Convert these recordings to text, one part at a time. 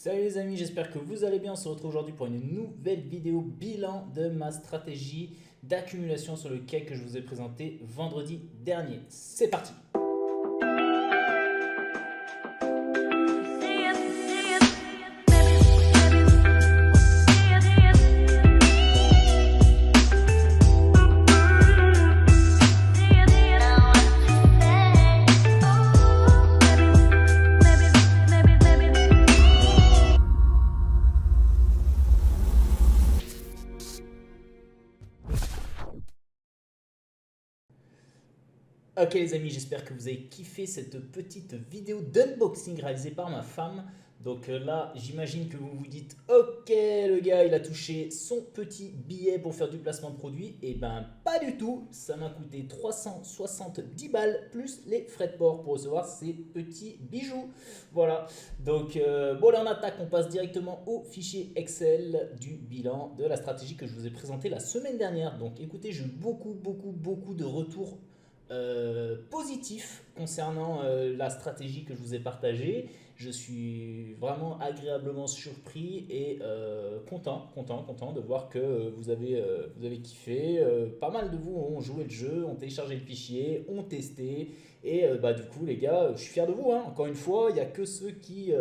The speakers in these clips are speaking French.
Salut les amis, j'espère que vous allez bien. On se retrouve aujourd'hui pour une nouvelle vidéo bilan de ma stratégie d'accumulation sur le cake que je vous ai présenté vendredi dernier. C'est parti! Ok les amis, j'espère que vous avez kiffé cette petite vidéo d'unboxing réalisée par ma femme. Donc là, j'imagine que vous vous dites, ok, le gars, il a touché son petit billet pour faire du placement de produit. Et ben pas du tout, ça m'a coûté 370 balles plus les frais de port pour recevoir ces petits bijoux. Voilà, donc bon là on attaque, on passe directement au fichier Excel du bilan de la stratégie que je vous ai présenté la semaine dernière. Donc écoutez, j'ai eu beaucoup de retours positif concernant la stratégie que je vous ai partagée. Je suis vraiment agréablement surpris et content de voir que vous avez kiffé. Pas mal de vous ont joué le jeu, ont téléchargé le fichier, ont testé. Et bah, du coup, les gars, je suis fier de vous, hein. Encore une fois, il n'y a que ceux qui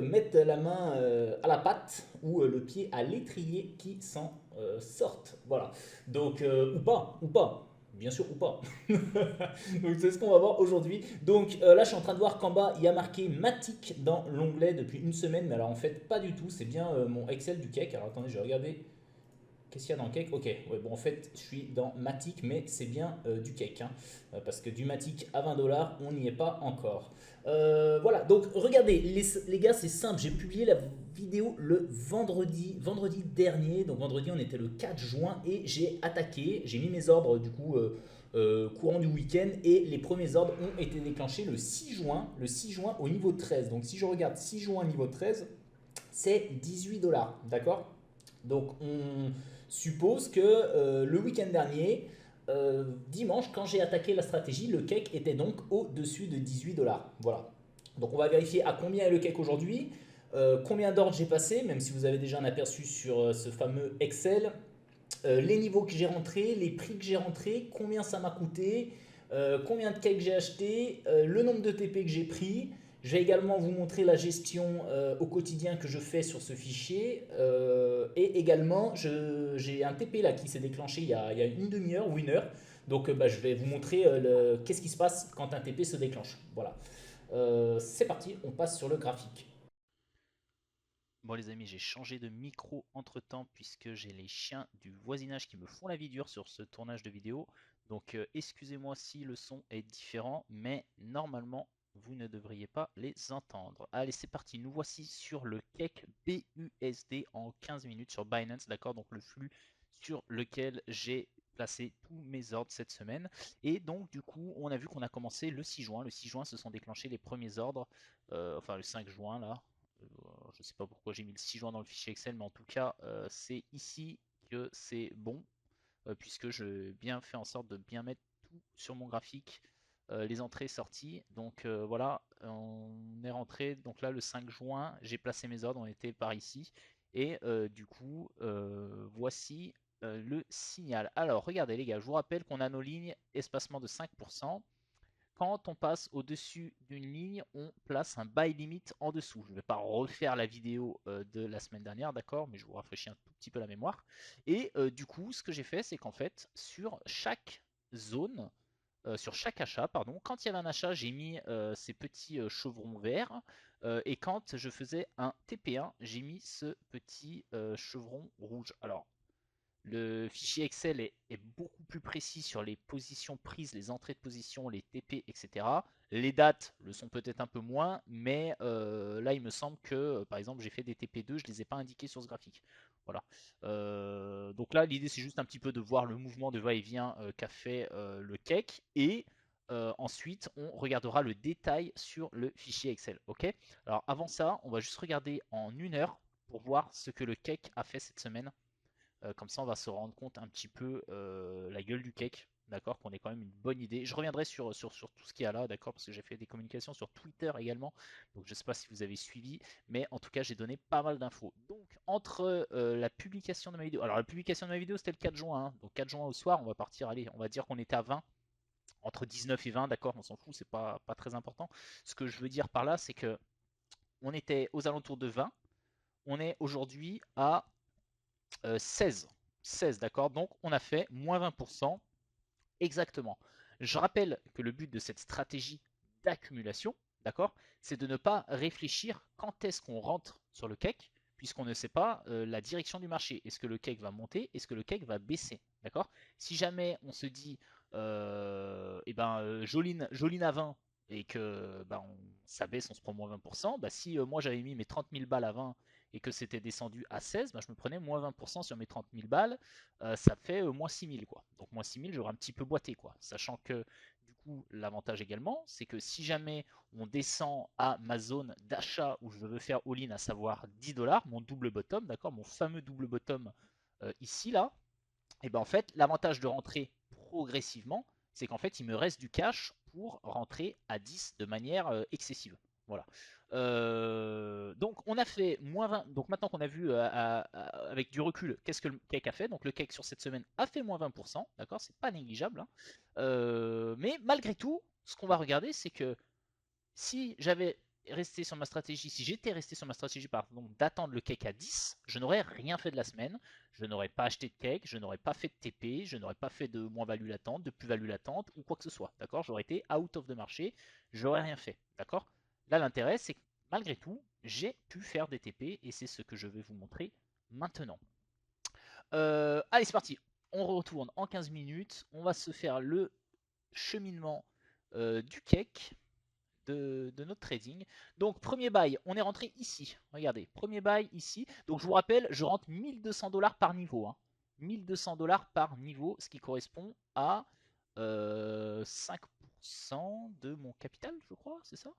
mettent la main à la pâte ou le pied à l'étrier qui s'en sortent. Voilà. Donc, ou pas. Bien sûr ou pas. Donc c'est ce qu'on va voir aujourd'hui. Donc là je suis en train de voir qu'en bas il y a marqué Matic dans l'onglet depuis une semaine. Mais alors en fait pas du tout. C'est bien mon Excel du cake. Alors attendez, je vais regarder. Qu'est-ce qu'il y a dans le cake? Ok, ouais, bon en fait je suis dans Matic mais c'est bien du cake, hein. Parce que du Matic à 20 dollars on n'y est pas encore. Voilà, donc regardez les gars, c'est simple, j'ai publié la vidéo le vendredi dernier. Donc vendredi on était le 4 juin et j'ai attaqué, j'ai mis mes ordres du coup courant du week-end et les premiers ordres ont été déclenchés le 6 juin au niveau 13. Donc si je regarde 6 juin niveau 13, c'est 18 dollars, d'accord? Donc on suppose que le week-end dernier, dimanche, quand j'ai attaqué la stratégie, le cake était donc au-dessus de 18 dollars. Voilà. Donc on va vérifier à combien est le cake aujourd'hui, combien d'ordres j'ai passé, même si vous avez déjà un aperçu sur ce fameux Excel, les niveaux que j'ai rentrés, les prix que j'ai rentrés, combien ça m'a coûté, combien de cakes j'ai acheté, le nombre de TP que j'ai pris. Je vais également vous montrer la gestion au quotidien que je fais sur ce fichier. Et également, j'ai un TP là qui s'est déclenché il y a une demi-heure ou une heure. Donc bah, je vais vous montrer qu'est-ce qui se passe quand un TP se déclenche. Voilà. C'est parti, on passe sur le graphique. Bon les amis, j'ai changé de micro entre temps puisque j'ai les chiens du voisinage qui me font la vie dure sur ce tournage de vidéo. Donc excusez-moi si le son est différent, mais normalement vous ne devriez pas les entendre. Allez c'est parti, nous voici sur le cake BUSD en 15 minutes sur Binance, d'accord? Donc le flux sur lequel j'ai placé tous mes ordres cette semaine. Et donc du coup on a vu qu'on a commencé le 6 juin. Le 6 juin se sont déclenchés les premiers ordres, enfin le 5 juin là. Je ne sais pas pourquoi j'ai mis le 6 juin dans le fichier Excel, mais en tout cas, c'est ici que c'est bon, puisque je bien fait en sorte de bien mettre tout sur mon graphique, les entrées et sorties. Donc voilà, on est rentré. Donc là, le 5 juin, j'ai placé mes ordres, on était par ici. Et du coup, voici le signal. Alors, regardez les gars, je vous rappelle qu'on a nos lignes espacement de 5%. Quand on passe au-dessus d'une ligne, on place un buy limit en dessous. Je ne vais pas refaire la vidéo de la semaine dernière, d'accord, mais je vous rafraîchis un tout petit peu la mémoire. Et du coup, ce que j'ai fait, c'est qu'en fait, sur chaque zone, sur chaque achat, pardon, quand il y avait un achat, j'ai mis ces petits chevrons verts. Et quand je faisais un TP1, j'ai mis ce petit chevron rouge. Alors, le fichier Excel est beaucoup plus précis sur les positions prises, les entrées de position, les TP, etc. Les dates le sont peut-être un peu moins, mais là il me semble que par exemple j'ai fait des TP2, je ne les ai pas indiqués sur ce graphique. Voilà. Donc là l'idée c'est juste un petit peu de voir le mouvement de va-et-vient qu'a fait le cake et ensuite on regardera le détail sur le fichier Excel. Ok. Alors avant ça, on va juste regarder en une heure pour voir ce que le cake a fait cette semaine. Comme ça, on va se rendre compte un petit peu la gueule du cake. d'accord, qu'on ait quand même une bonne idée. Je reviendrai sur tout ce qu'il y a là, d'accord, parce que j'ai fait des communications sur Twitter également, donc je ne sais pas si vous avez suivi, mais en tout cas j'ai donné pas mal d'infos. Donc entre la publication de ma vidéo, alors la publication de ma vidéo c'était le 4 juin, hein, donc 4 juin au soir, on va partir, allez, on va dire qu'on était à 20, entre 19 et 20, d'accord, on s'en fout, c'est pas très important. Ce que je veux dire par là, c'est que on était aux alentours de 20, on est aujourd'hui à 16. 16, d'accord, donc on a fait moins 20%. Exactement. Je rappelle que le but de cette stratégie d'accumulation, d'accord, c'est de ne pas réfléchir quand est-ce qu'on rentre sur le cake, puisqu'on ne sait pas la direction du marché. Est-ce que le cake va monter? Est-ce que le cake va baisser? D'accord? Si jamais on se dit, Joline à 20 et que ça baisse, on se prend moins 20%, bah, si moi j'avais mis mes 30 000 balles à 20 et que c'était descendu à 16, bah, je me prenais moins 20% sur mes 30 000 balles, ça fait moins 6 000 quoi. Donc moins 6 000, j'aurais un petit peu boité quoi. Sachant que du coup, l'avantage également, c'est que si jamais on descend à ma zone d'achat où je veux faire all-in, à savoir 10 dollars, mon double bottom, d'accord, mon fameux double bottom ici là, et ben en fait, l'avantage de rentrer progressivement, c'est qu'en fait, il me reste du cash pour rentrer à 10 de manière excessive. Voilà. Donc on a fait moins 20. Donc maintenant qu'on a vu avec du recul qu'est-ce que le cake a fait, donc le cake sur cette semaine a fait moins 20%, d'accord, c'est pas négligeable, hein. Mais malgré tout, ce qu'on va regarder, c'est que si j'avais resté sur ma stratégie, si j'étais resté sur ma stratégie pardon, d'attendre le cake à 10, je n'aurais rien fait de la semaine, je n'aurais pas acheté de cake, je n'aurais pas fait de TP, je n'aurais pas fait de moins-value latente, de plus-value latente ou quoi que ce soit, d'accord. J'aurais été out of the marché, j'aurais rien fait, d'accord. Là l'intérêt c'est que malgré tout, j'ai pu faire des TP et c'est ce que je vais vous montrer maintenant. Allez c'est parti, on retourne en 15 minutes, on va se faire le cheminement du cake de notre trading. Donc premier buy, on est rentré ici. Regardez, premier buy ici. Donc je vous rappelle, je rentre 1200 dollars par niveau, hein. 1200 dollars par niveau, ce qui correspond à 5% de mon capital, je crois, c'est ça.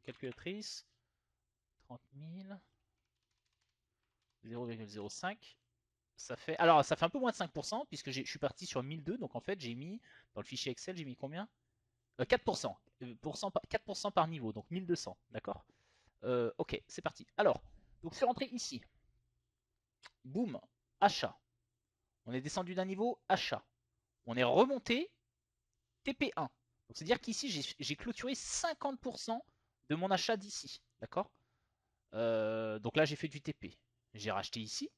Calculatrice, 30 000, 0,05. Ça fait, alors ça fait un peu moins de 5% puisque je suis parti sur 1002. Donc en fait j'ai mis, dans le fichier Excel, j'ai mis combien? 4%, 4% par niveau, donc 1200, d'accord. Ok, c'est parti. Alors, donc je suis rentré ici. Boum, achat. On est descendu d'un niveau, achat. On est remonté, TP1. Donc c'est-à-dire qu'ici, j'ai clôturé 50% de mon achat d'ici, d'accord. Donc là, j'ai fait du TP. J'ai racheté ici.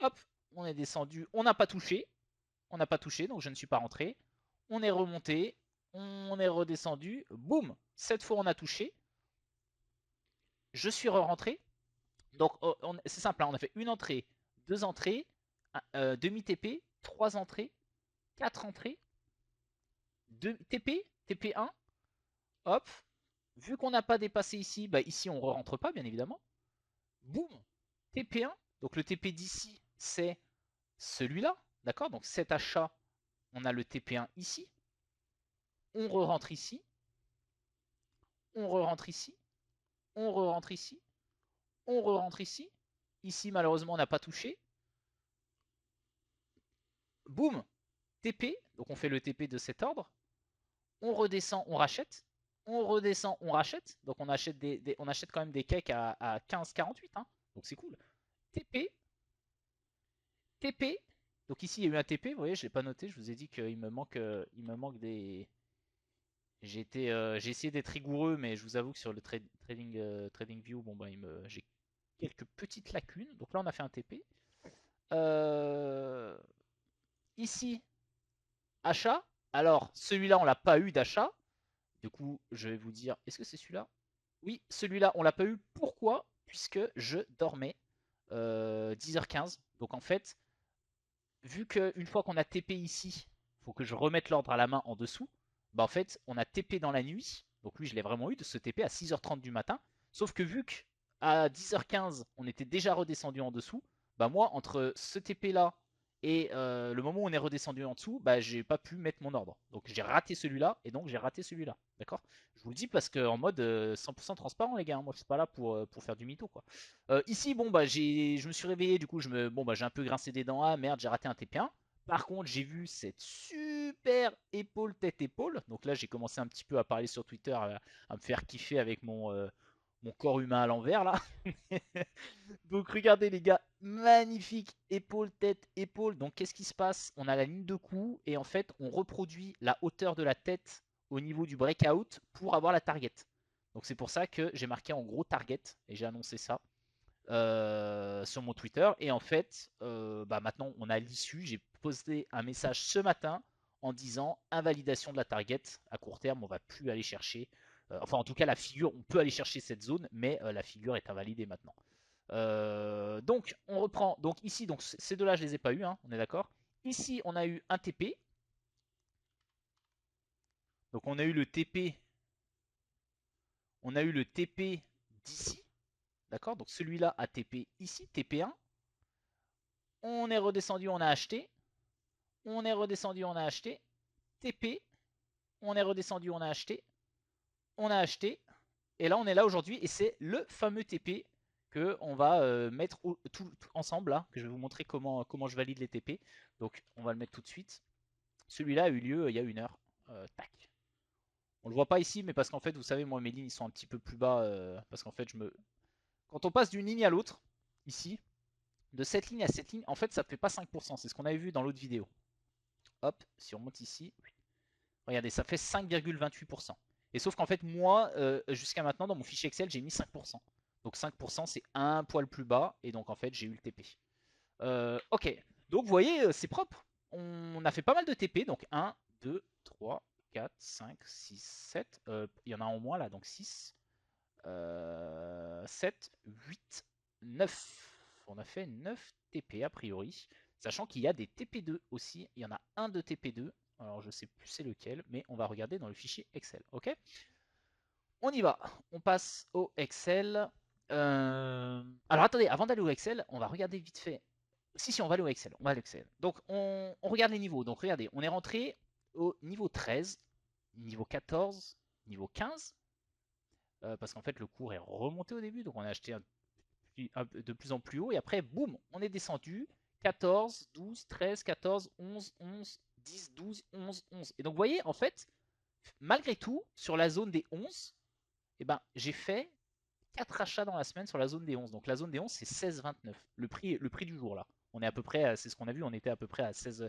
Hop, on est descendu, on n'a pas touché. On n'a pas touché, donc je ne suis pas rentré. On est remonté, on est redescendu, boum, cette fois on a touché. Je suis re-rentré. Donc c'est simple, hein, on a fait une entrée, deux entrées, demi-TP, trois entrées, quatre entrées, TP, TP1, hop. Vu qu'on n'a pas dépassé ici, bah ici on ne rentre pas bien évidemment. Boum, TP1. Donc le TP d'ici, c'est celui-là, d'accord. Donc cet achat, on a le TP1 ici. On re-rentre ici. On re-rentre ici. On re-rentre ici. On re-rentre ici. Ici, malheureusement, on n'a pas touché. Boum, TP. Donc on fait le TP de cet ordre. On redescend, on rachète. On redescend, on rachète. Donc on achète, on achète quand même des cakes à 15,48. Hein. Donc c'est cool. TP. TP. Donc ici, il y a eu un TP. Vous voyez, je ne l'ai pas noté. Je vous ai dit qu'il me manque des... J'ai essayé d'être rigoureux, mais je vous avoue que sur le trading view, bon, bah, j'ai quelques petites lacunes. Donc là, on a fait un TP. Ici, achat. Alors, celui-là, on l'a pas eu d'achat. Du coup, je vais vous dire, est-ce que c'est celui-là? Oui, celui-là, on l'a pas eu. Pourquoi? Puisque je dormais 10h15. Donc en fait, vu qu'une fois qu'on a TP ici, il faut que je remette l'ordre à la main en dessous. Bah en fait, on a TP dans la nuit. Donc lui, je l'ai vraiment eu de ce TP à 6h30 du matin. Sauf que vu qu'à 10h15, on était déjà redescendu en dessous, bah moi, entre ce TP là Et le moment où on est redescendu en dessous, bah, j'ai pas pu mettre mon ordre. Donc j'ai raté celui-là et donc j'ai raté celui-là. D'accord? Je vous le dis parce qu'en mode 100% transparent, les gars. Hein. Moi, je suis pas là pour faire du mytho, quoi. Ici, bon, bah, je me suis réveillé. Du coup, bon, bah, j'ai un peu grincé des dents. Ah merde, j'ai raté un TP1. Par contre, j'ai vu cette super épaule tête-épaule. Donc là, j'ai commencé un petit peu à parler sur Twitter, à me faire kiffer avec mon corps humain à l'envers, là. Donc regardez les gars, magnifique épaule, tête, épaule. Donc qu'est-ce qui se passe? On a la ligne de cou et en fait on reproduit la hauteur de la tête au niveau du breakout pour avoir la target. Donc c'est pour ça que j'ai marqué en gros target et j'ai annoncé ça sur mon Twitter. Et en fait, bah maintenant on a l'issue. J'ai posté un message ce matin en disant invalidation de la target. À court terme, on va plus aller chercher. Enfin en tout cas la figure, on peut aller chercher cette zone, mais la figure est invalidée maintenant. Donc on reprend. Donc ici, donc ces deux-là, je les ai pas eu, hein, on est d'accord. Ici, on a eu un TP. Donc on a eu le TP. On a eu le TP d'ici. D'accord. Donc celui-là a TP ici, TP1. On est redescendu, on a acheté. On est redescendu, on a acheté. TP. On est redescendu, on a acheté. On a acheté. Et là, on est là aujourd'hui. Et c'est le fameux TP que on va mettre tout ensemble là, que je vais vous montrer comment je valide les TP. Donc on va le mettre tout de suite. Celui-là a eu lieu il y a 1 heure. Tac. On le voit pas ici, mais parce qu'en fait, vous savez, moi mes lignes ils sont un petit peu plus bas. Parce qu'en fait, quand on passe d'une ligne à l'autre, ici, de cette ligne à cette ligne, en fait, ça ne fait pas 5%. C'est ce qu'on avait vu dans l'autre vidéo. Hop, si on monte ici, regardez, ça fait 5,28%. Et sauf qu'en fait, moi, jusqu'à maintenant, dans mon fichier Excel, j'ai mis 5%. Donc 5%, c'est un poil plus bas. Et donc, en fait, j'ai eu le TP. Ok, donc vous voyez, c'est propre. On a fait pas mal de TP. Donc 1, 2, 3, 4, 5, 6, 7. Il y en a en moins là, donc 6, 7, 8, 9. On a fait 9 TP a priori. Sachant qu'il y a des TP2 aussi. Il y en a un de TP2. Alors je sais plus c'est lequel, mais on va regarder dans le fichier Excel. Ok, on y va. On passe au Excel. Alors attendez, avant d'aller au Excel, on va regarder vite fait. Si, on va aller au Excel. On va aller au Excel. Donc on regarde les niveaux. Donc regardez, on est rentré au niveau 13, niveau 14, niveau 15. Parce qu'en fait le cours est remonté au début. Donc on a acheté de plus en plus haut. Et après, boum, on est descendu. 14, 12, 13, 14, 11, 11, 10, 12, 11, 11. Et donc vous voyez, en fait, malgré tout, sur la zone des 11, eh ben, j'ai fait 4 achats dans la semaine sur la zone des 11. Donc la zone des 11, c'est 16,29. Le prix du jour là. On est à peu près, c'est ce qu'on a vu, on était à peu près à 16,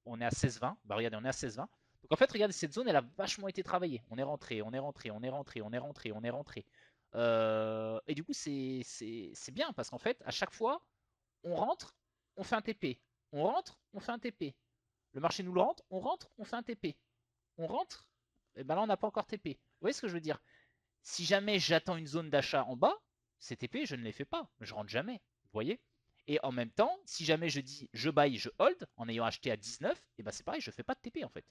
on est à 16,20. Bah regardez, on est à 16,20. Donc en fait, regardez, cette zone, elle a vachement été travaillée. On est rentré, on est rentré, on est rentré, on est rentré, on est rentré. Et du coup, c'est bien parce qu'en fait, à chaque fois, on rentre, on fait un TP. On rentre, on fait un TP. Le marché nous le rentre, on fait un TP. On rentre, et ben là, on n'a pas encore TP. Vous voyez ce que je veux dire? Si jamais j'attends une zone d'achat en bas, ces TP, je ne les fais pas. Je rentre jamais. Vous voyez? Et en même temps, si jamais je dis je buy, je hold, en ayant acheté à 19, et ben c'est pareil, je ne fais pas de TP en fait.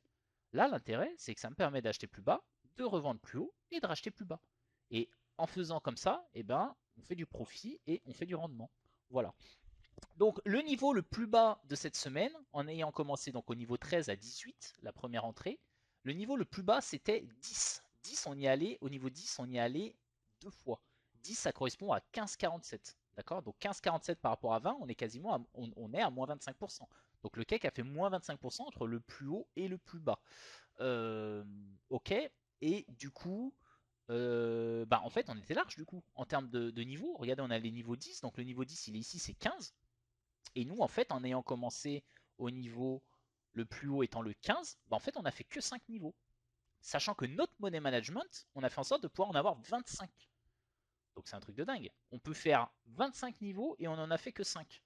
Là, l'intérêt, c'est que ça me permet d'acheter plus bas, de revendre plus haut et de racheter plus bas. Et en faisant comme ça, et ben, on fait du profit et on fait du rendement. Voilà. Donc le niveau le plus bas de cette semaine, en ayant commencé donc au niveau 13 à 18, la première entrée, le niveau le plus bas c'était 10. 10, on y allait, au niveau 10, on y allait 2 fois. 10, ça correspond à 15,47. D'accord? Donc 15,47 par rapport à 20, on est quasiment on est à moins 25%. Donc le CAC a fait moins 25% entre le plus haut et le plus bas. Ok, et du coup, bah en fait on était large du coup en termes de niveau. Regardez, on a les niveaux 10, donc le niveau 10 il est ici, c'est 15. Et nous, en fait, en ayant commencé au niveau le plus haut étant le 15, bah en fait, on n'a fait que 5 niveaux. Sachant que notre money management, on a fait en sorte de pouvoir en avoir 25. Donc c'est un truc de dingue. On peut faire 25 niveaux et on en a fait que 5.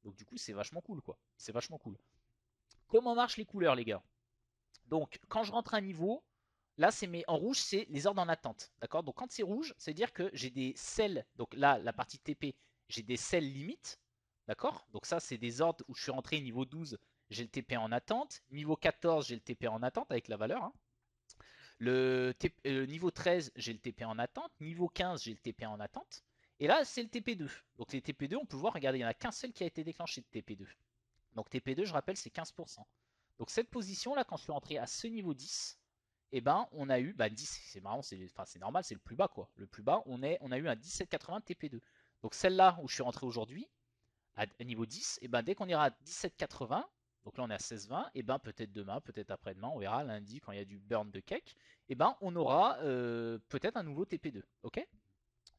Donc du coup, c'est vachement cool, quoi. C'est vachement cool. Comment marchent les couleurs, les gars? Donc, quand je rentre un niveau, là, en rouge, c'est les ordres en attente. D'accord? Donc quand c'est rouge, c'est dire que j'ai des cells. Donc là, la partie TP, j'ai des cells limites. D'accord? Donc ça, c'est des ordres où je suis rentré niveau 12, j'ai le TP en attente. Niveau 14, j'ai le TP en attente avec la valeur. Hein. Niveau 13, j'ai le TP en attente. Niveau 15, j'ai le TP en attente. Et là, c'est le TP2. Donc les TP2, on peut voir, regardez, il n'y en a qu'un seul qui a été déclenché de TP2. Donc TP2, je rappelle, c'est 15%. Donc cette position-là, quand je suis rentré à ce niveau 10, eh ben, on a eu, 10, c'est marrant, c'est normal, c'est le plus bas, quoi. Le plus bas, on a eu un 17,80 TP2. Donc celle-là où je suis rentré aujourd'hui, à niveau 10, et ben, dès qu'on ira à 17,80, donc là on est à 16,20, et ben peut-être demain, peut-être après-demain, on verra lundi quand il y a du burn de cake, et ben on aura peut-être un nouveau TP2. Ok.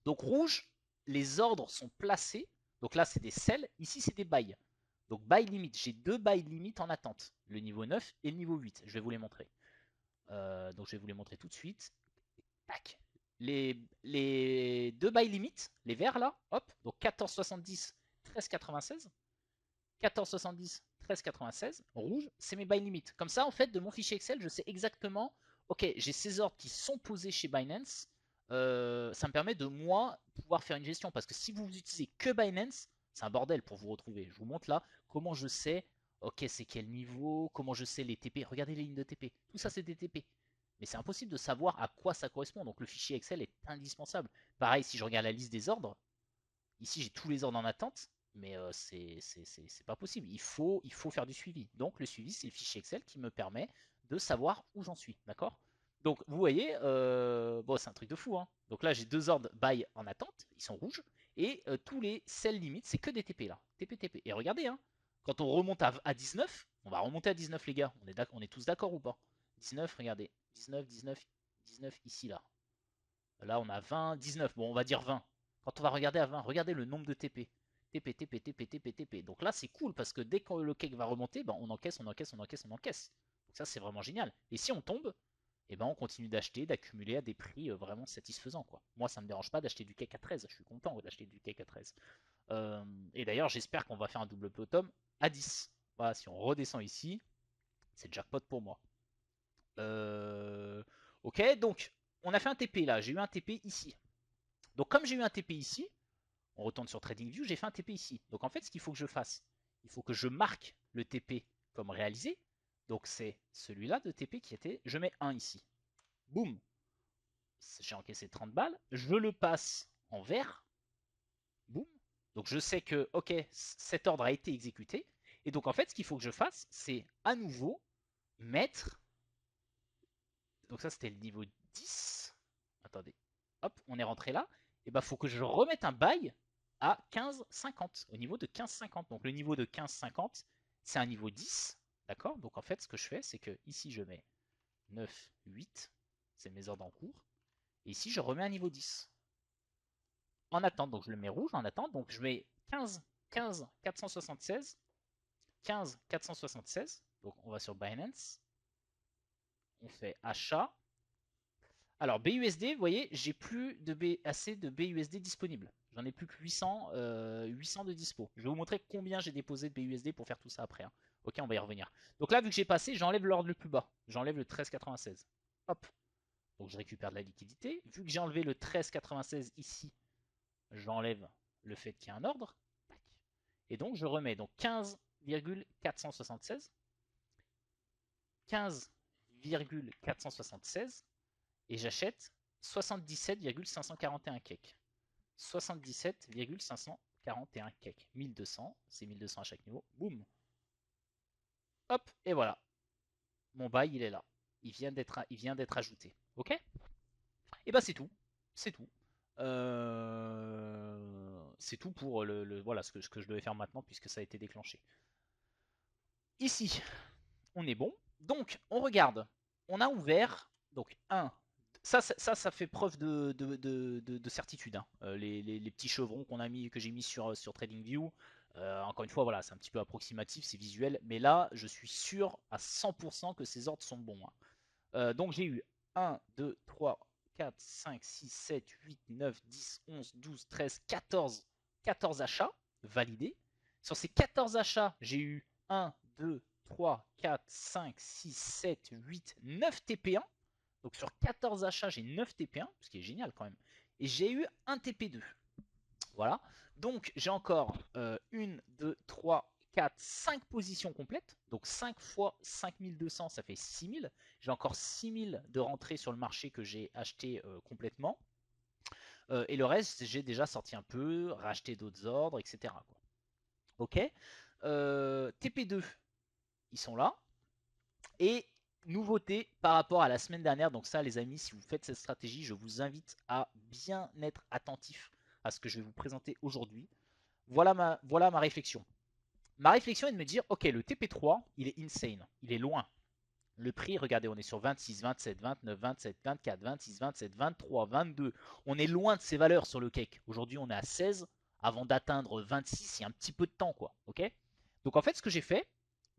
Donc rouge, les ordres sont placés. Donc là c'est des sells, ici c'est des buys. Donc buy limit, j'ai deux buy limit en attente, le niveau 9 et le niveau 8. Je vais vous les montrer. Donc je vais vous les montrer tout de suite. Tac. Les deux buy limit, les verts là, hop, donc 14,70, 13,96. 14,70, 13,96, rouge, c'est mes buy limit. Comme ça, en fait, de mon fichier Excel, je sais exactement, ok, j'ai ces ordres qui sont posés chez Binance. Ça me permet de, moi, pouvoir faire une gestion. Parce que si vous utilisez que Binance, c'est un bordel pour vous retrouver. Je vous montre là comment je sais, ok, c'est quel niveau, comment je sais les TP. Regardez les lignes de TP. Tout ça, c'est des TP. Mais c'est impossible de savoir à quoi ça correspond. Donc le fichier Excel est indispensable. Pareil, si je regarde la liste des ordres, ici j'ai tous les ordres en attente, mais c'est pas possible. Il faut faire du suivi. Donc le suivi, c'est le fichier Excel qui me permet de savoir où j'en suis. D'accord. Donc vous voyez, bon, c'est un truc de fou. Hein. Donc là, j'ai deux ordres buy en attente, ils sont rouges. Et tous les sell limites, c'est que des TP là. TP, TP. Et regardez, hein, quand on remonte à 19, on va remonter à 19, les gars. On est tous d'accord ou pas? 19, regardez. 19, 19, 19 ici, là. Là, on a 20, 19. Bon, on va dire 20. Quand on va regarder à 20, regardez le nombre de TP. TP, TP, TP, TP, TP. Donc là, c'est cool parce que dès que le cake va remonter, ben, on encaisse, on encaisse, on encaisse, on encaisse. Donc ça, c'est vraiment génial. Et si on tombe, eh ben, on continue d'acheter, d'accumuler à des prix vraiment satisfaisants, quoi. Moi, ça ne me dérange pas d'acheter du cake à 13. Je suis content d'acheter du cake à 13. Et d'ailleurs, j'espère qu'on va faire un double bottom à 10. Voilà, si on redescend ici, c'est jackpot pour moi. Ok, donc on a fait un TP là. J'ai eu un TP ici. Donc comme j'ai eu un TP ici, on retourne sur TradingView, j'ai fait un TP ici. Donc en fait, ce qu'il faut que je fasse, il faut que je marque le TP comme réalisé. Donc c'est celui-là de TP qui était, je mets 1 ici. Boum. J'ai encaissé 30 balles. Je le passe en vert. Boum. Donc je sais que, ok, cet ordre a été exécuté. Et donc en fait, ce qu'il faut que je fasse, c'est à nouveau mettre. Donc ça, c'était le niveau 10. Attendez. Hop, on est rentré là. Et bah, faut que je remette un bail à 15,50. Au niveau de 15,50. Donc le niveau de 15,50, c'est un niveau 10. D'accord. Donc en fait, ce que je fais, c'est que ici, je mets 9, 8. C'est mes ordres en cours. Et ici, je remets un niveau 10. En attente. Donc je le mets rouge en attente. Donc je mets 15, 15, 476. 15, 476. Donc on va sur Binance. On fait achat. Alors BUSD, vous voyez, j'ai plus assez de BUSD disponible. J'en ai plus que 800, 800 de dispo. Je vais vous montrer combien j'ai déposé de BUSD pour faire tout ça après. Hein. Ok, on va y revenir. Donc là, vu que j'ai passé, j'enlève l'ordre le plus bas. J'enlève le 13,96. Hop. Donc je récupère de la liquidité. Vu que j'ai enlevé le 13,96 ici, j'enlève le fait qu'il y a un ordre. Et donc je remets donc 15,476. 15,476. Et j'achète 77,541 cakes. 77,541 cakes. 1200, c'est 1200 à chaque niveau. Boum. Hop, et voilà. Mon bail, il est là. Il vient d'être ajouté. Ok. Et bah c'est tout. C'est tout. C'est tout pour voilà ce que je devais faire maintenant puisque ça a été déclenché. Ici, on est bon. Donc, on regarde. On a ouvert donc 1. Ça fait preuve de certitude. Hein. Les petits chevrons que j'ai mis sur TradingView. Encore une fois, voilà, c'est un petit peu approximatif, c'est visuel. Mais là, je suis sûr à 100% que ces ordres sont bons. Hein. Donc j'ai eu 1, 2, 3, 4, 5, 6, 7, 8, 9, 10, 11, 12, 13, 14. 14 achats validés. Sur ces 14 achats, j'ai eu 1, 2, 3, 4, 5, 6, 7, 8, 9 TP1. Donc sur 14 achats, j'ai 9 TP1, ce qui est génial quand même. Et j'ai eu un TP2. Voilà. Donc j'ai encore 1, 2, 3, 4, 5 positions complètes. Donc 5 fois 5200, ça fait 6000. J'ai encore 6000 de rentrée sur le marché que j'ai acheté complètement. Et le reste, j'ai déjà sorti un peu, racheté d'autres ordres, etc. quoi. Ok. TP2, ils sont là. Et nouveauté par rapport à la semaine dernière, donc ça les amis, si vous faites cette stratégie, je vous invite à bien être attentif à ce que je vais vous présenter aujourd'hui. Voilà ma réflexion. Ma réflexion est de me dire, ok, le TP3, il est insane, il est loin. Le prix, regardez, on est sur 26, 27, 29, 27, 24, 26, 27, 23, 22. On est loin de ces valeurs sur le cake. Aujourd'hui, on est à 16 avant d'atteindre 26, il y a un petit peu de temps, quoi. Ok. Donc en fait, ce que j'ai fait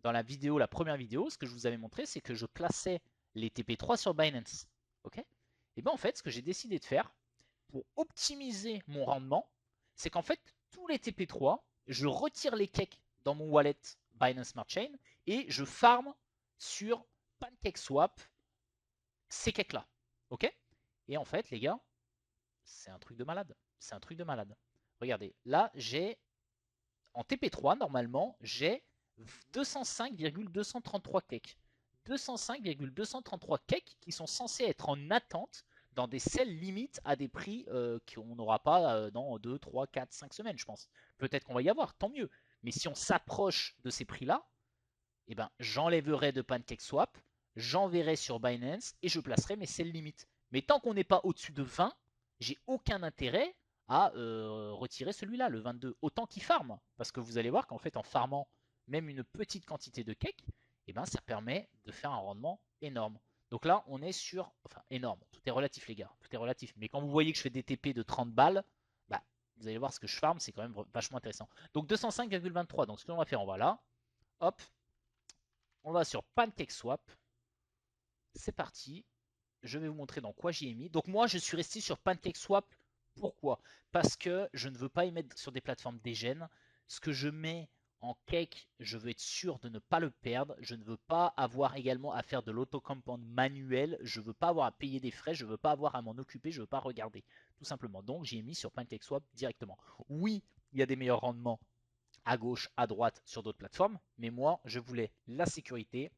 dans la vidéo, la première vidéo, ce que je vous avais montré, c'est que je plaçais les TP3 sur Binance. Ok. Et bien en fait, ce que j'ai décidé de faire pour optimiser mon rendement, c'est qu'en fait, tous les TP3, je retire les cakes dans mon wallet Binance Smart Chain et je farm sur PancakeSwap ces cakes-là. Ok. Et en fait, les gars, c'est un truc de malade. C'est un truc de malade. Regardez, là, j'ai en TP3, normalement, j'ai 205,233 cakes. 205,233 cakes qui sont censés être en attente dans des selles limites à des prix qu'on n'aura pas dans 2, 3, 4, 5 semaines, je pense. Peut-être qu'on va y avoir, tant mieux. Mais si on s'approche de ces prix-là, eh ben, j'enlèverai de PancakeSwap, j'enverrai sur Binance et je placerai mes selles limites. Mais tant qu'on n'est pas au-dessus de 20, j'ai aucun intérêt à retirer celui-là, le 22, autant qu'il farme. Parce que vous allez voir qu'en fait, en farmant même une petite quantité de cake, eh ben, ça permet de faire un rendement énorme. Donc là, on est sur... Enfin, énorme. Tout est relatif, les gars. Tout est relatif. Mais quand vous voyez que je fais des TP de 30 balles, bah, vous allez voir ce que je farme, c'est quand même vachement intéressant. Donc 205,23. Donc ce que l'on va faire, on va là. Hop. On va sur PancakeSwap. C'est parti. Je vais vous montrer dans quoi j'y ai mis. Donc moi, je suis resté sur PancakeSwap. Pourquoi? Parce que je ne veux pas y mettre sur des plateformes dégènes. Ce que je mets en cake, je veux être sûr de ne pas le perdre. Je ne veux pas avoir également à faire de l'autocompound manuel. Je ne veux pas avoir à payer des frais. Je ne veux pas avoir à m'en occuper. Je ne veux pas regarder. Tout simplement. Donc, j'y ai mis sur PancakeSwap directement. Oui, il y a des meilleurs rendements à gauche, à droite sur d'autres plateformes. Mais moi, je voulais la sécurité,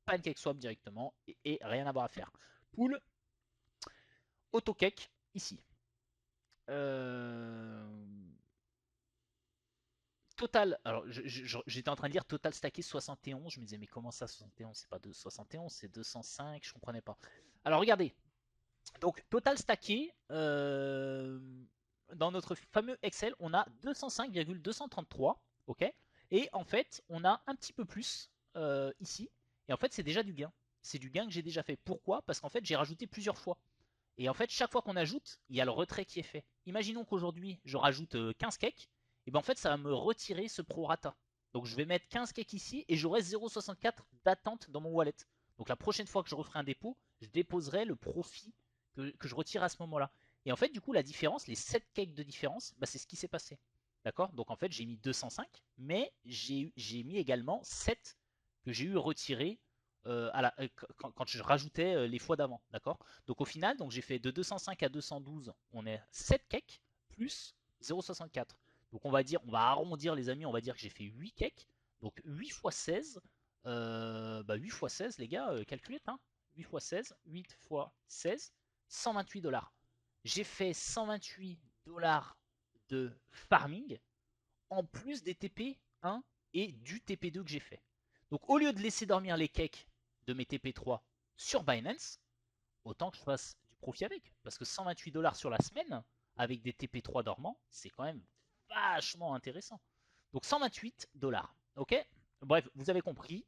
PancakeSwap directement et rien à avoir à faire. Pool, AutoCake, ici. Euh, Total, alors j'étais en train de dire total stacké 71, je me disais mais comment ça 71, c'est pas de 71, c'est 205, je comprenais pas. Alors regardez, donc total stacké, dans notre fameux Excel, on a 205,233, ok. Et en fait, on a un petit peu plus ici. Et en fait, c'est déjà du gain. C'est du gain que j'ai déjà fait. Pourquoi? Parce qu'en fait, j'ai rajouté plusieurs fois. Et en fait, chaque fois qu'on ajoute, il y a le retrait qui est fait. Imaginons qu'aujourd'hui, je rajoute 15 cakes. Et bien en fait, ça va me retirer ce prorata. Donc je vais mettre 15 cakes ici et j'aurai 0,64 d'attente dans mon wallet. Donc la prochaine fois que je referai un dépôt, je déposerai le profit que je retire à ce moment-là. Et en fait, du coup, la différence, les 7 cakes de différence, bah, c'est ce qui s'est passé. D'accord. Donc en fait, j'ai mis 205, mais j'ai mis également 7 que j'ai eu retirés quand je rajoutais les fois d'avant. D'accord. Donc au final, donc j'ai fait de 205 à 212, on est 7 cakes plus 0,64. Donc on va dire, on va arrondir les amis, on va dire que j'ai fait 8 cakes. Donc 8 fois 16, 8 fois 16 les gars, calculez, hein. 8 fois 16, 8 fois 16, 128 dollars. J'ai fait 128 dollars de farming en plus des TP1 et du TP2 que j'ai fait. Donc au lieu de laisser dormir les cakes de mes TP3 sur Binance, autant que je fasse du profit avec. Parce que 128 dollars sur la semaine, avec des TP3 dormants, c'est quand même vachement intéressant. Donc 128 dollars. Ok. Bref, vous avez compris.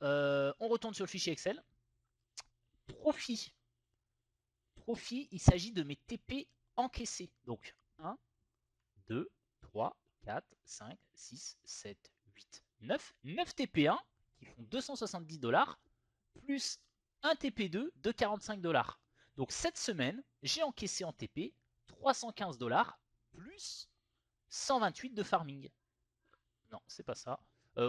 On retourne sur le fichier Excel. Profit. Profit, il s'agit de mes TP encaissés. Donc 1, 2, 3, 4, 5, 6, 7, 8, 9. 9 TP1 qui font 270 dollars plus un TP2 de 45 dollars. Donc cette semaine, j'ai encaissé en TP 315 dollars plus 128 de farming. Non, c'est pas ça.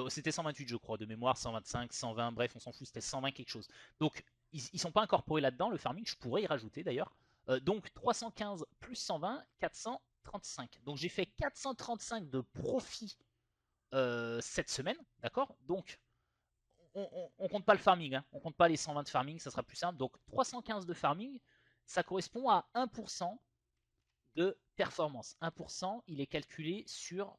C'était 128 je crois, de mémoire, 125, 120, bref, on s'en fout, c'était 120 quelque chose. Donc ils sont pas incorporés là-dedans, le farming, je pourrais y rajouter d'ailleurs. Donc 315 plus 120, 435. Donc j'ai fait 435 de profit cette semaine, d'accord. Donc on compte pas le farming, hein. On compte pas les 120 de farming, ça sera plus simple. Donc 315 de farming, ça correspond à 1% de performance. 1%, il est calculé sur...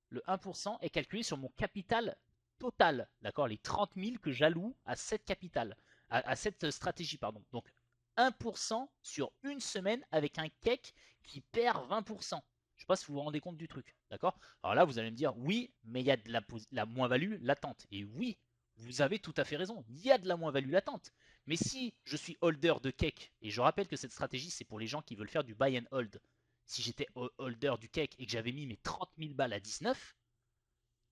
Le 1% est calculé sur mon capital total. D'accord, les 30 000 que j'alloue à cette capital, à cette stratégie, pardon. Donc 1% sur une semaine avec un cake qui perd 20%. Je ne sais pas si vous vous rendez compte du truc. D'accord. Alors là, vous allez me dire, oui, mais il y a de la moins-value latente. Et oui, vous avez tout à fait raison. Il y a de la moins-value latente. Mais si je suis holder de cake, et je rappelle que cette stratégie, c'est pour les gens qui veulent faire du buy and hold. Si j'étais holder du cake et que j'avais mis mes 30 000 balles à 19,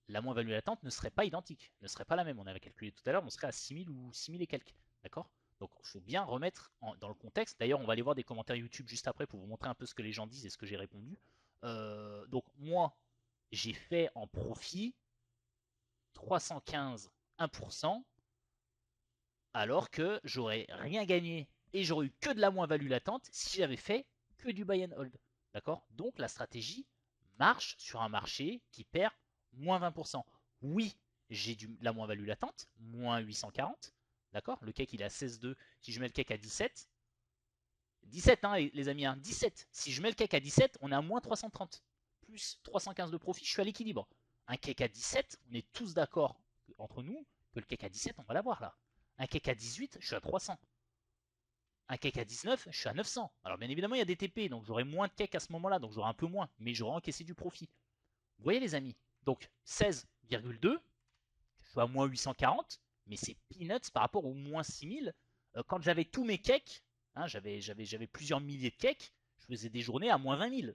la moins-value latente ne serait pas identique, ne serait pas la même. On avait calculé tout à l'heure, on serait à 6 000 ou 6 000 et quelques. D'accord. Donc il faut bien remettre dans le contexte. D'ailleurs, on va aller voir des commentaires YouTube juste après pour vous montrer un peu ce que les gens disent et ce que j'ai répondu. Donc moi, j'ai fait en profit 315 1%, alors que j'aurais rien gagné et j'aurais eu que de la moins-value latente si j'avais fait que du buy and hold. D'accord. Donc la stratégie marche sur un marché qui perd moins 20%. Oui, j'ai de la moins-value latente, moins 840. D'accord. Le cake, il est à 16,2. Si je mets le cake à 17, 17 hein, les amis, hein, 17. Si je mets le cake à 17, on est à moins 330. Plus 315 de profit, je suis à l'équilibre. Un cake à 17, on est tous d'accord entre nous que le cake à 17, on va l'avoir là. Un cake à 18, je suis à 300. Un cake à 19, je suis à 900. Alors bien évidemment, il y a des TP, donc j'aurai moins de cake à ce moment-là, donc j'aurai un peu moins, mais j'aurai encaissé du profit. Vous voyez les amis, donc 16,2, je suis à moins 840, mais c'est peanuts par rapport aux moins 6000. Quand j'avais tous mes cakes, hein, j'avais plusieurs milliers de cakes, je faisais des journées à moins 20 000.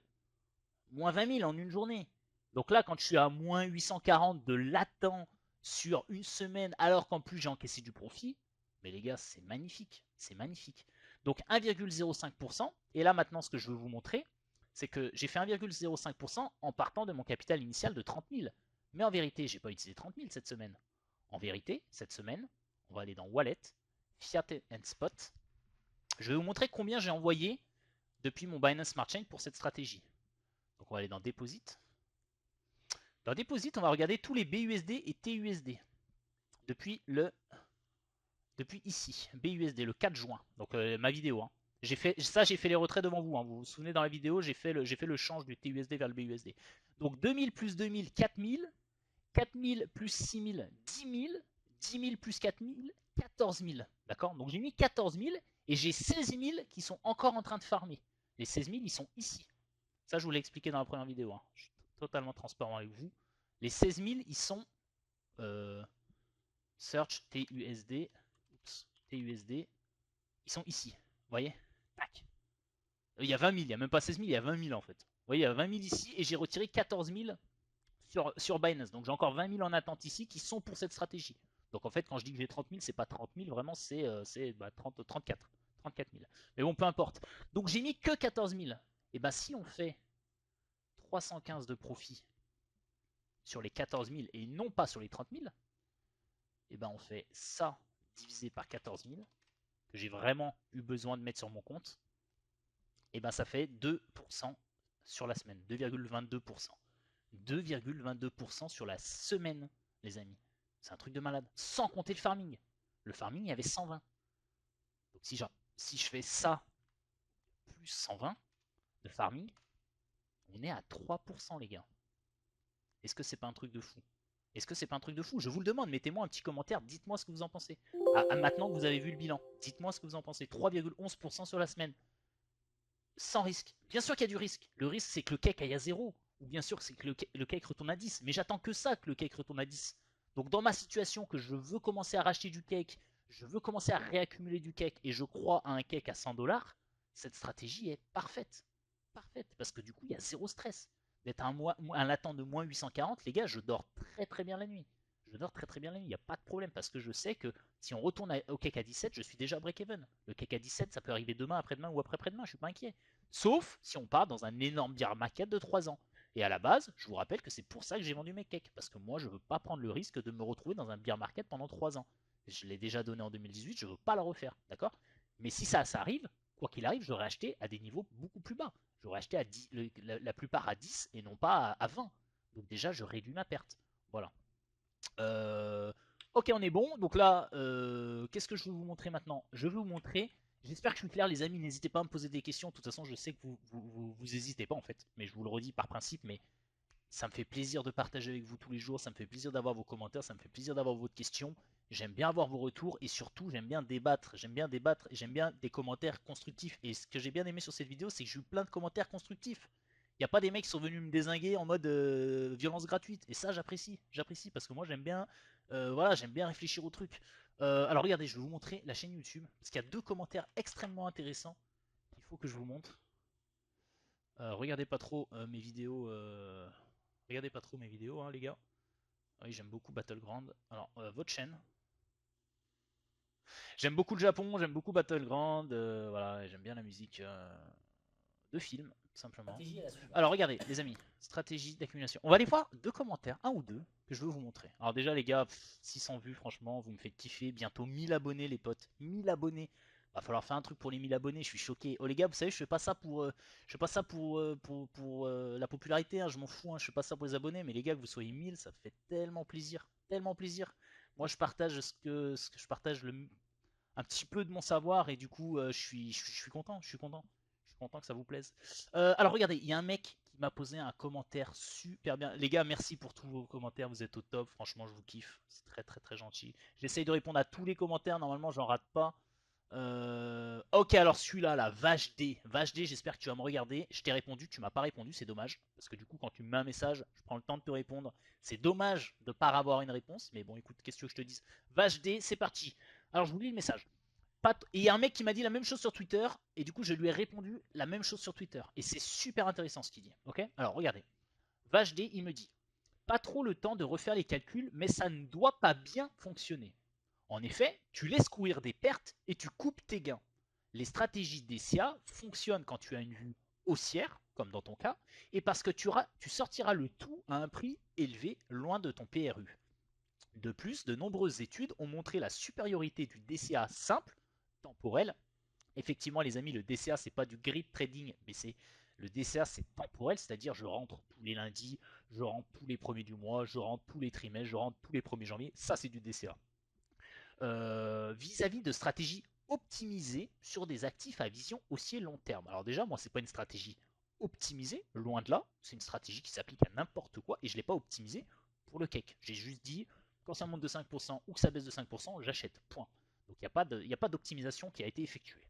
Moins 20 000 en une journée. Donc là, quand je suis à moins 840 de latent sur une semaine, alors qu'en plus j'ai encaissé du profit, mais les gars, c'est magnifique. C'est magnifique. Donc 1,05%. Et là, maintenant, ce que je veux vous montrer, c'est que j'ai fait 1,05% en partant de mon capital initial de 30 000. Mais en vérité, je n'ai pas utilisé 30 000 cette semaine. En vérité, cette semaine, on va aller dans Wallet, Fiat and Spot. Je vais vous montrer combien j'ai envoyé depuis mon Binance Smart Chain pour cette stratégie. Donc on va aller dans Deposit. Dans Deposit, on va regarder tous les BUSD et TUSD depuis ici, BUSD, le 4 juin. Donc ma vidéo. Hein. J'ai fait les retraits devant vous. Hein. Vous vous souvenez dans la vidéo, j'ai fait le change du TUSD vers le BUSD. Donc 2000 plus 2000, 4000. 4000 plus 6000, 10 000. 10 000 plus 4000, 14 000. D'accord. Donc j'ai mis 14 000 et j'ai 16 000 qui sont encore en train de farmer. Les 16 000, ils sont ici. Ça, je vous l'ai expliqué dans la première vidéo. Hein. Je suis totalement transparent avec vous. Les 16 000, ils sont search TUSD. Oups, TUSD. Ils sont ici. Vous voyez? Tac. Il y a 20 000. Il n'y a même pas 16 000, il y a 20 000 en fait. Vous voyez, il y a 20 000 ici et j'ai retiré 14 000 sur Binance. Donc j'ai encore 20 000 en attente ici qui sont pour cette stratégie. Donc en fait, quand je dis que j'ai 30 000, c'est pas 30 000, vraiment, c'est 34 000. Mais bon, peu importe. Donc j'ai mis que 14 000. Et bien si on fait 315 de profit sur les 14 000 et non pas sur les 30 000, et ben on fait ça divisé par 14 000, que j'ai vraiment eu besoin de mettre sur mon compte, et ben ça fait 2% sur la semaine, 2,22%. 2,22% sur la semaine, les amis. C'est un truc de malade. Sans compter le farming. Le farming, il y avait 120. Donc si je fais ça plus 120 de farming, on est à 3%, les gars. Est-ce que c'est pas un truc de fou? Est-ce que c'est pas un truc de fou? Je vous le demande, mettez-moi un petit commentaire, dites-moi ce que vous en pensez. Maintenant que vous avez vu le bilan, dites-moi ce que vous en pensez. 3,11% sur la semaine. Sans risque. Bien sûr qu'il y a du risque. Le risque, c'est que le cake aille à 0. Ou bien sûr, c'est que le cake retourne à 10. Mais j'attends que ça, que le cake retourne à 10. Donc dans ma situation, que je veux commencer à racheter du cake, je veux commencer à réaccumuler du cake, et je crois à un cake à 100$, cette stratégie est parfaite. Parfaite. Parce que du coup, il y a zéro stress. D'être un latent de moins 840, les gars, je dors très très bien la nuit. Je dors très très bien la nuit, il n'y a pas de problème, parce que je sais que si on retourne au cake à 17, je suis déjà break-even. Le cake à 17, ça peut arriver demain, après-demain ou après-après-demain, je suis pas inquiet. Sauf si on part dans un énorme bear market de 3 ans. Et à la base, je vous rappelle que c'est pour ça que j'ai vendu mes cakes, parce que moi, je ne veux pas prendre le risque de me retrouver dans un bear market pendant 3 ans. Je l'ai déjà donné en 2018, je ne veux pas le refaire, d'accord? Mais si ça arrive, quoi qu'il arrive, j'aurais acheté à des niveaux beaucoup plus bas. J'aurais acheté à 10, la plupart à 10 et non pas à 20. Donc déjà, je réduis ma perte. Voilà. Ok, on est bon. Donc là, qu'est-ce que je vais vous montrer maintenant? Je vais vous montrer J'espère que je suis clair, les amis. N'hésitez pas à me poser des questions. De toute façon, je sais que vous hésitez pas en fait. Mais je vous le redis par principe. Mais ça me fait plaisir de partager avec vous tous les jours. Ça me fait plaisir d'avoir vos commentaires. Ça me fait plaisir d'avoir vos questions. J'aime bien avoir vos retours. Et surtout, j'aime bien débattre. J'aime bien débattre. Et j'aime bien des commentaires constructifs. Et ce que j'ai bien aimé sur cette vidéo, c'est que j'ai eu plein de commentaires constructifs. Il n'y a pas des mecs qui sont venus me dézinguer en mode violence gratuite. Et ça, j'apprécie. J'apprécie parce que moi, j'aime bien, voilà, j'aime bien réfléchir au truc. Alors regardez, je vais vous montrer la chaîne YouTube. Parce qu'il y a deux commentaires extrêmement intéressants qu'il faut que je vous montre. Regardez pas trop mes vidéos. Regardez pas trop mes vidéos, hein, les gars. Oui, j'aime beaucoup Battleground. Alors, votre chaîne. J'aime beaucoup le Japon, j'aime beaucoup Battleground. Voilà, j'aime bien la musique de film, tout simplement. Stratégie à la suivante. Alors, regardez, les amis. Stratégie d'accumulation. On va aller voir deux commentaires, un ou deux, que je veux vous montrer. Alors, déjà, les gars, 600 vues, franchement, vous me faites kiffer. Bientôt 1000 abonnés, les potes. 1000 abonnés. Va falloir faire un truc pour les 1000 abonnés, je suis choqué. Oh les gars, vous savez, je fais pas ça je fais pas ça pour la popularité, hein, je m'en fous, hein, je fais pas ça pour les abonnés, mais les gars, que vous soyez 1000, ça fait tellement plaisir, tellement plaisir. Moi, je partage ce que je partage un petit peu de mon savoir et du coup, je suis content, je suis content. Je suis content que ça vous plaise. Alors regardez, il y a un mec qui m'a posé un commentaire super bien. Les gars, merci pour tous vos commentaires, vous êtes au top. Franchement, je vous kiffe. C'est très très très gentil. J'essaye de répondre à tous les commentaires. Normalement, j'en rate pas. Ok, alors celui-là, là, Vache D. Vache D, j'espère que tu vas me regarder. Je t'ai répondu, tu m'as pas répondu, c'est dommage. Parce que du coup, quand tu me mets un message, je prends le temps de te répondre. C'est dommage de pas avoir une réponse. Mais bon, écoute, qu'est-ce que je te dise? Vache D, c'est parti. Alors, je vous lis le message. Et il y a un mec qui m'a dit la même chose sur Twitter. Et du coup, je lui ai répondu la même chose sur Twitter. Et c'est super intéressant ce qu'il dit. Ok. Alors, regardez. Vache D, il me dit pas trop le temps de refaire les calculs, mais ça ne doit pas bien fonctionner. En effet, tu laisses courir des pertes et tu coupes tes gains. Les stratégies DCA fonctionnent quand tu as une vue haussière, comme dans ton cas, et parce que tu sortiras le tout à un prix élevé, loin de ton PRU. De plus, de nombreuses études ont montré la supériorité du DCA simple, temporel. Effectivement, les amis, le DCA, c'est pas du grid trading, mais le DCA, c'est temporel, c'est-à-dire je rentre tous les lundis, je rentre tous les premiers du mois, je rentre tous les trimestres, je rentre tous les 1er janvier. Ça, c'est du DCA. Vis-à-vis de stratégies optimisées sur des actifs à vision haussier long terme. Alors déjà, moi, c'est pas une stratégie optimisée, loin de là. C'est une stratégie qui s'applique à n'importe quoi et je ne l'ai pas optimisée pour le cake. J'ai juste dit, quand ça monte de 5% ou que ça baisse de 5%, j'achète. Point. Donc il n'y a pas d'optimisation qui a été effectuée.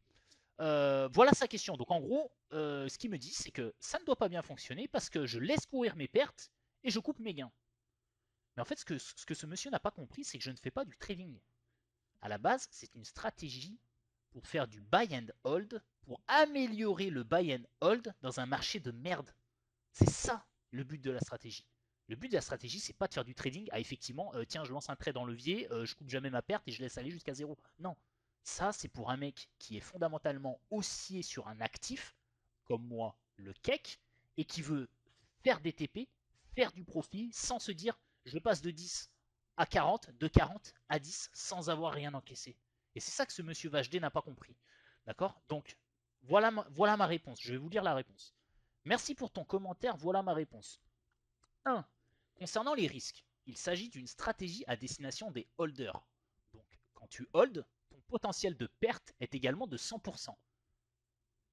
Voilà sa question. Donc en gros, ce qu'il me dit, c'est que ça ne doit pas bien fonctionner parce que je laisse courir mes pertes et je coupe mes gains. Mais en fait, ce que ce monsieur n'a pas compris, c'est que je ne fais pas du trading. À la base, c'est une stratégie pour faire du buy and hold, pour améliorer le buy and hold dans un marché de merde. C'est ça le but de la stratégie. Le but de la stratégie, c'est pas de faire du trading à effectivement, tiens, je lance un trade en levier, je coupe jamais ma perte et je laisse aller jusqu'à zéro. Non, ça c'est pour un mec qui est fondamentalement haussier sur un actif, comme moi, le cake, et qui veut faire des TP, faire du profit, sans se dire, je passe de 10 à 40, de 40 à 10, sans avoir rien encaissé. Et c'est ça que ce monsieur Vachd n'a pas compris. D'accord? Donc, voilà ma réponse. Je vais vous lire la réponse. Merci pour ton commentaire, voilà ma réponse. 1. Concernant les risques, il s'agit d'une stratégie à destination des holders. Donc, quand tu hold, ton potentiel de perte est également de 100%.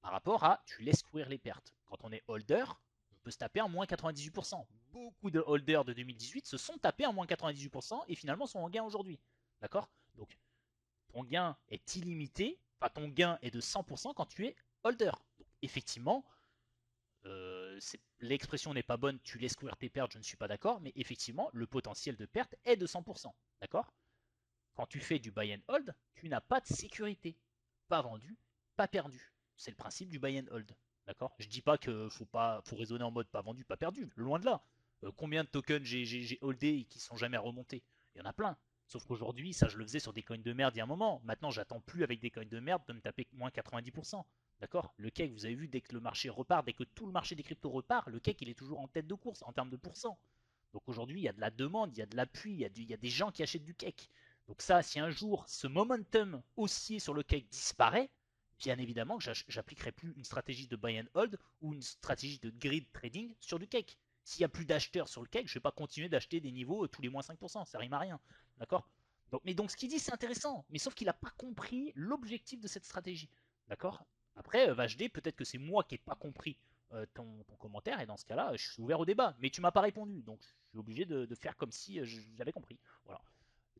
Par rapport à tu laisses courir les pertes. Quand on est holder, on peut se taper un moins 98%. Beaucoup de holders de 2018 se sont tapés un moins 98% et finalement sont en gain aujourd'hui. D'accord? Donc, ton gain est illimité, enfin ton gain est de 100% quand tu es holder. Donc, effectivement, l'expression n'est pas bonne, tu laisses courir tes pertes, je ne suis pas d'accord, mais effectivement, le potentiel de perte est de 100%. D'accord? Quand tu fais du buy and hold, tu n'as pas de sécurité. Pas vendu, pas perdu. C'est le principe du buy and hold. D'accord? Je dis pas qu'il faut raisonner en mode pas vendu, pas perdu. Loin de là. Combien de tokens j'ai holdé et qui sont jamais remontés? Il y en a plein. Sauf qu'aujourd'hui, ça je le faisais sur des coins de merde il y a un moment. Maintenant, j'attends plus avec des coins de merde de me taper moins 90%. D'accord? Le cake, vous avez vu, dès que le marché repart, dès que tout le marché des cryptos repart, le cake il est toujours en tête de course en termes de pourcents. Donc aujourd'hui, il y a de la demande, il y a de l'appui, il y a des gens qui achètent du cake. Donc ça, si un jour ce momentum haussier sur le cake disparaît, bien évidemment que j'appliquerai plus une stratégie de buy and hold ou une stratégie de grid trading sur du cake. S'il n'y a plus d'acheteurs sur le cake, je ne vais pas continuer d'acheter des niveaux tous les moins 5%, ça rime à rien. D'accord? Donc, mais donc ce qu'il dit c'est intéressant, mais sauf qu'il n'a pas compris l'objectif de cette stratégie. D'accord? Après, VHD, peut-être que c'est moi qui n'ai pas compris ton commentaire, et dans ce cas-là, je suis ouvert au débat. Mais tu m'as pas répondu, donc je suis obligé de faire comme si j'avais compris. Voilà.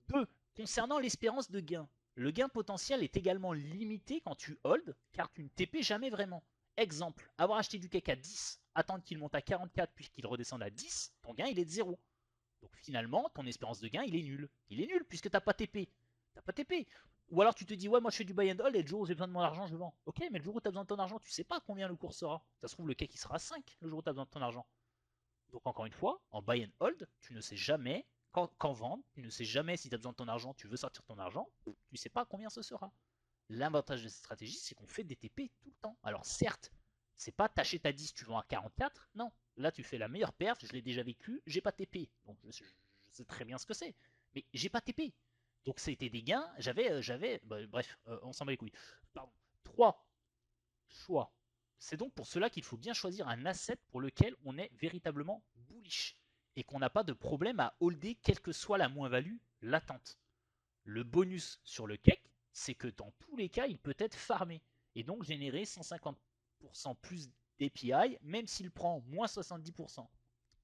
2. Concernant l'espérance de gain. Le gain potentiel est également limité quand tu hold, car tu ne TP jamais vraiment. Exemple, avoir acheté du cake à 10, attendre qu'il monte à 44 puis qu'il redescende à 10, ton gain il est de 0. Donc finalement, ton espérance de gain il est nul. Il est nul puisque t'as pas TP. T'as pas TP. Ou alors tu te dis, ouais, moi je fais du buy and hold et le jour où j'ai besoin de mon argent, je vends. Ok, mais le jour où tu as besoin de ton argent, tu sais pas combien le cours sera. Ça se trouve, le cake il sera à 5 le jour où tu as besoin de ton argent. Donc encore une fois, en buy and hold, tu ne sais jamais quand vendre, tu ne sais jamais si tu as besoin de ton argent, tu veux sortir ton argent, tu sais pas combien ce sera. L'avantage de cette stratégie, c'est qu'on fait des TP tout le temps. Alors certes, c'est pas t'achètes à 10, tu vends à 44, non. Là, tu fais la meilleure perf, je l'ai déjà vécu, j'ai pas TP. Donc je sais très bien ce que c'est. Mais j'ai pas TP. Donc c'était des gains, bref, on s'en bat les couilles. Pardon. 3 choix. C'est donc pour cela qu'il faut bien choisir un asset pour lequel on est véritablement bullish et qu'on n'a pas de problème à holder quelle que soit la moins-value latente. Le bonus sur le cake, c'est que dans tous les cas, il peut être farmé et donc générer 150% plus d'API, même s'il prend moins 70%.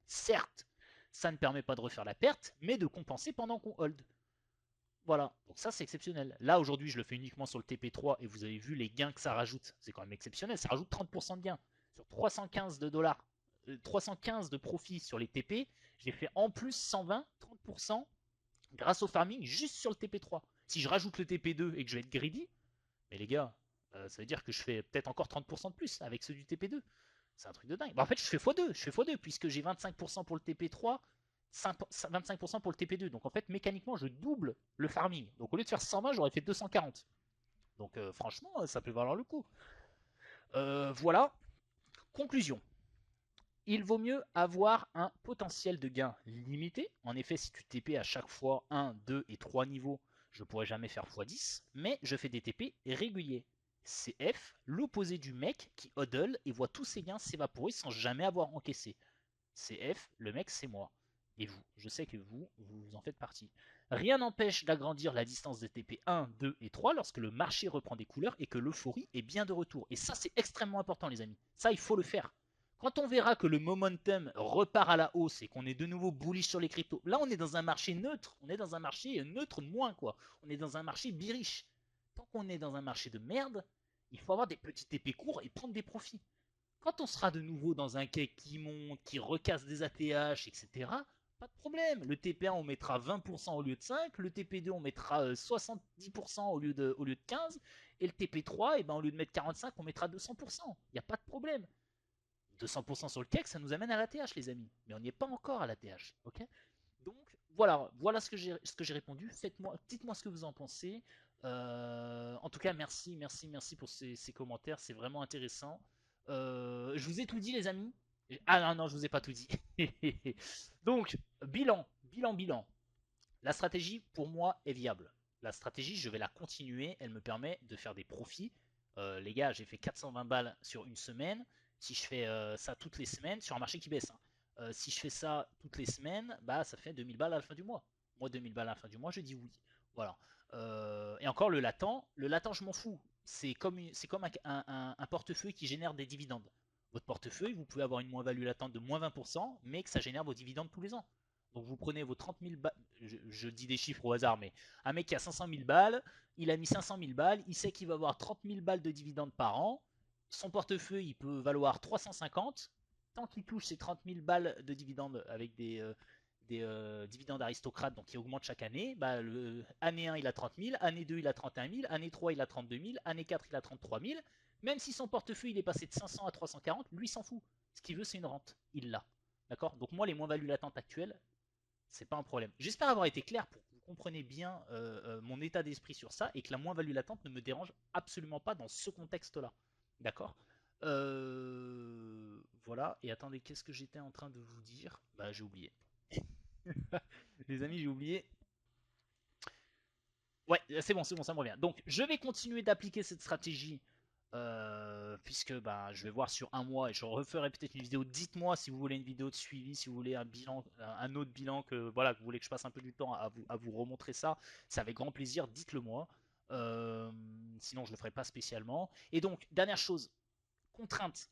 Certes, ça ne permet pas de refaire la perte, mais de compenser pendant qu'on hold. Voilà, donc ça c'est exceptionnel. Là aujourd'hui je le fais uniquement sur le TP3 et vous avez vu les gains que ça rajoute. C'est quand même exceptionnel, ça rajoute 30% de gains. Sur 315 de dollars, 315 de profit sur les TP, j'ai fait en plus 120, 30% grâce au farming juste sur le TP3. Si je rajoute le TP2 et que je vais être greedy, mais les gars, ça veut dire que je fais peut-être encore 30% de plus avec ceux du TP2. C'est un truc de dingue. Bah, en fait, je fais x2 puisque j'ai 25% pour le TP3, 25% pour le TP2. Donc en fait, mécaniquement, je double le farming. Donc au lieu de faire 120, j'aurais fait 240. Donc franchement, ça peut valoir le coup. Voilà. Conclusion. Il vaut mieux avoir un potentiel de gain limité. En effet, si tu TP à chaque fois 1, 2 et 3 niveaux, je ne pourrais jamais faire x10, mais je fais des TP réguliers. C'est F, l'opposé du mec qui hodl et voit tous ses gains s'évaporer sans jamais avoir encaissé. C'est F, le mec c'est moi. Et vous, je sais que vous en faites partie. Rien n'empêche d'agrandir la distance des TP 1, 2 et 3 lorsque le marché reprend des couleurs et que l'euphorie est bien de retour. Et ça, c'est extrêmement important, les amis. Ça, il faut le faire. Quand on verra que le momentum repart à la hausse et qu'on est de nouveau bullish sur les cryptos, là, on est dans un marché neutre. On est dans un marché neutre moins, quoi. On est dans un marché bearish. Tant qu'on est dans un marché de merde, il faut avoir des petits TP courts et prendre des profits. Quand on sera de nouveau dans un cake qui monte, qui recasse des ATH, etc., pas de problème. Le TP1, on mettra 20% au lieu de 5, le TP2, on mettra 70% au lieu de 15, et le TP3, eh ben, au lieu de mettre 45, on mettra 200%. Il n'y a pas de problème. 200% sur le cake, ça nous amène à l'ATH, les amis. Mais on n'y est pas encore à l'ATH. Ok. Donc, voilà ce que j'ai répondu. Dites-moi ce que vous en pensez. En tout cas, merci pour ces commentaires. C'est vraiment intéressant. Je vous ai tout dit, les amis. Ah non, non, je vous ai pas tout dit. Donc, bilan. La stratégie, pour moi, est viable. La stratégie, je vais la continuer. Elle me permet de faire des profits. Les gars, j'ai fait 420 balles sur une semaine. Si je fais ça toutes les semaines, sur un marché qui baisse, hein. Si je fais ça toutes les semaines, bah ça fait 2000 balles à la fin du mois. Moi, 2000 balles à la fin du mois, je dis oui. Voilà. Et encore, le latent, je m'en fous. C'est comme un portefeuille qui génère des dividendes. Votre portefeuille, vous pouvez avoir une moins-value latente de moins 20%, mais que ça génère vos dividendes tous les ans. Donc vous prenez vos 30 000 balles, je dis des chiffres au hasard, mais un mec qui a 500 000 balles, il a mis 500 000 balles, il sait qu'il va avoir 30 000 balles de dividendes par an, son portefeuille il peut valoir 350, tant qu'il touche ses 30 000 balles de dividendes avec des dividendes aristocrates donc qui augmentent chaque année, bah, année 1 il a 30 000, année 2 il a 31 000, année 3 il a 32 000, année 4 il a 33 000, même si son portefeuille il est passé de 500 à 340, lui s'en fout. Ce qu'il veut c'est une rente, il l'a. D'accord. Donc moi les moins-values latentes actuelles, c'est pas un problème. J'espère avoir été clair pour que vous compreniez bien mon état d'esprit sur ça et que la moins-value latente ne me dérange absolument pas dans ce contexte-là. D'accord. Voilà. Et attendez, qu'est-ce que j'étais en train de vous dire? Bah, j'ai oublié. Les amis, j'ai oublié. Ouais, c'est bon, ça me revient. Donc, je vais continuer d'appliquer cette stratégie puisque bah, je vais voir sur un mois et je referai peut-être une vidéo. Dites-moi si vous voulez une vidéo de suivi, si vous voulez un bilan, un autre bilan que voilà, que vous voulez que je passe un peu du temps à vous remontrer ça. C'est avec grand plaisir. Dites-le moi. Sinon, je le ferai pas spécialement. Et donc, dernière chose, contrainte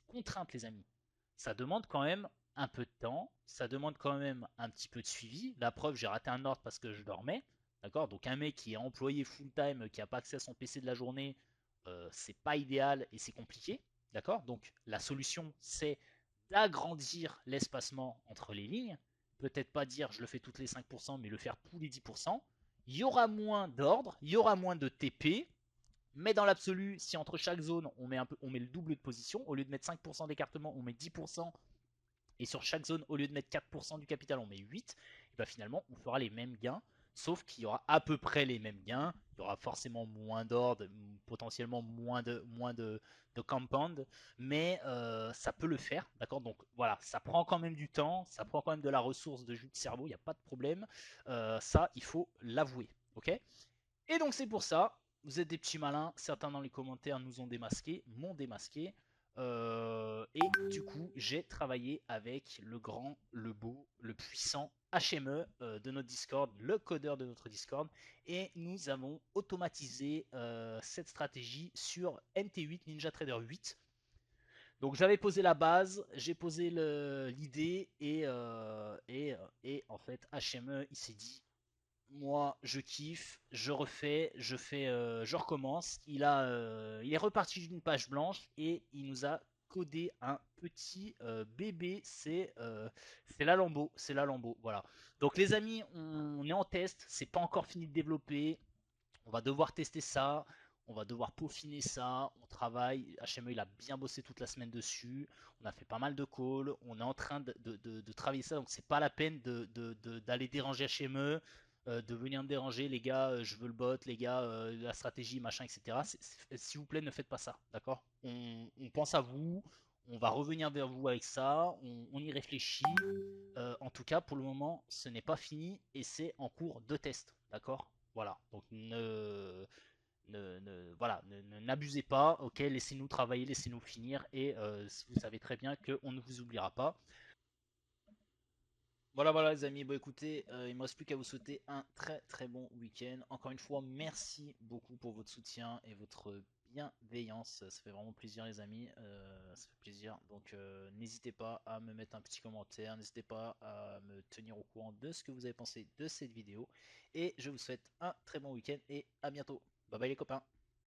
les amis. Ça demande quand même un peu de temps, ça demande quand même un petit peu de suivi. La preuve, j'ai raté un ordre parce que je dormais. D'accord. Donc un mec qui est employé full time, qui n'a pas accès à son PC de la journée, c'est pas idéal et c'est compliqué. D'accord. Donc la solution, c'est d'agrandir l'espacement entre les lignes. Peut-être pas dire je le fais toutes les 5%, mais le faire tous les 10%. Il y aura moins d'ordres, il y aura moins de TP, mais dans l'absolu, si entre chaque zone, on met le double de position, au lieu de mettre 5% d'écartement, on met 10%, et sur chaque zone, au lieu de mettre 4% du capital, on met 8%, et ben finalement, on fera les mêmes gains, sauf qu'il y aura à peu près les mêmes gains, il y aura forcément moins d'ordre, potentiellement moins de compound, mais ça peut le faire, d'accord. Donc voilà, ça prend quand même du temps, ça prend quand même de la ressource de jus de cerveau, il n'y a pas de problème, ça, il faut l'avouer, ok. Et donc c'est pour ça, vous êtes des petits malins, certains dans les commentaires nous ont démasqué, m'ont démasqué. Et du coup, j'ai travaillé avec le grand, le beau, le puissant HME de notre Discord, le codeur de notre Discord. Et nous avons automatisé cette stratégie sur NT8, Ninja Trader 8. Donc j'avais posé la base, j'ai posé l'idée et en fait HME il s'est dit moi, je kiffe, je refais, je recommence. Il est reparti d'une page blanche et il nous a codé un petit bébé. C'est la Lambo, c'est la Lambo. Voilà. Donc les amis, on est en test. C'est pas encore fini de développer. On va devoir tester ça. On va devoir peaufiner ça. On travaille. HME, il a bien bossé toute la semaine dessus. On a fait pas mal de calls. On est en train de travailler ça. Donc, c'est pas la peine d'aller déranger HME, de venir me déranger. Les gars, je veux le bot. Les gars, la stratégie, machin, etc. S'il vous plaît, ne faites pas ça. D'accord. On pense à vous. On va revenir vers vous avec ça. On y réfléchit. En tout cas, pour le moment, ce n'est pas fini et c'est en cours de test. D'accord. Voilà. Donc voilà, n'abusez pas, ok, laissez-nous travailler, laissez-nous finir, et vous savez très bien qu'on ne vous oubliera pas. Voilà, voilà les amis, bon écoutez, il me reste plus qu'à vous souhaiter un très très bon week-end. Encore une fois, merci beaucoup pour votre soutien et votre bienveillance, ça fait vraiment plaisir les amis, ça fait plaisir. Donc n'hésitez pas à me mettre un petit commentaire, n'hésitez pas à me tenir au courant de ce que vous avez pensé de cette vidéo. Et je vous souhaite un très bon week-end et à bientôt. Bye bye les copains.